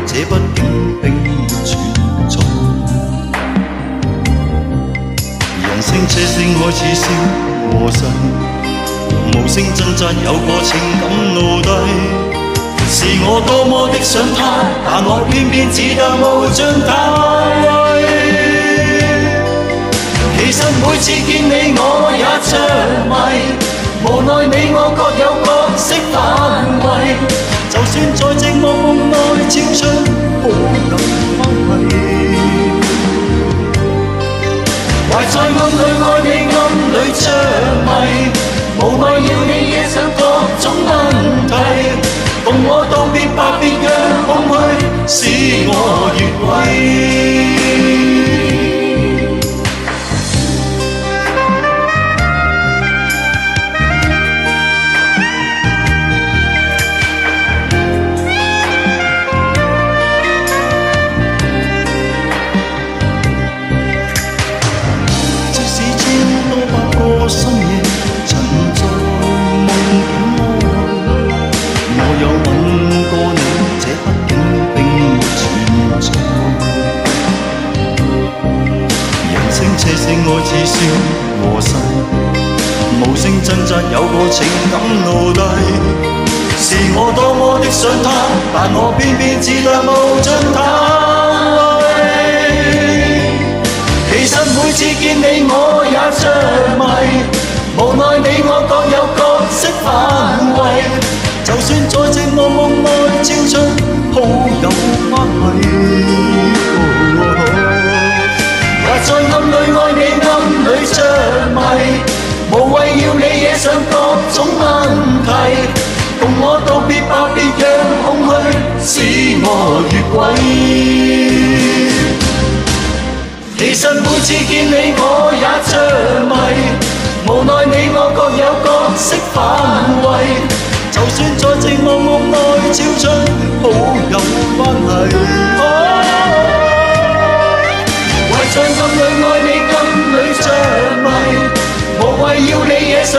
這畢竟並沒存在。人聲車聲開始消和逝，無聲掙扎有過情感奴隸。是我多麼的想他，但我偏偏只得無盡嘆謂。其實每次見你我也着迷，無奈你我各有各色範圍。就算在寂寞夢內超出好友關係，懷在暗裏愛你暗裏着迷，無奈要你惹上各種問題。共我道別白別讓空虛使我越軌。即使千多百個深夜曾在夢境我有吻過你，這畢竟並沒存在。人聲車聲愛似笑和逝，無聲掙扎有過情感奴隸。是我多麼的想他，但我偏偏只得無盡嘆謂。其實每次見你我也着迷，無奈你我各有各色範圍。就算在寂寞夢內超出好友關係，或在暗裏愛你暗裏着迷，無謂要你惹上各種問題。共我道別白別讓空虛使我越軌。其實每次見你我也着迷，無奈你我各有各色範圍。就算在寂寞夢內超出好友關係，為在暗裏愛你暗裏着迷，無謂要你惹上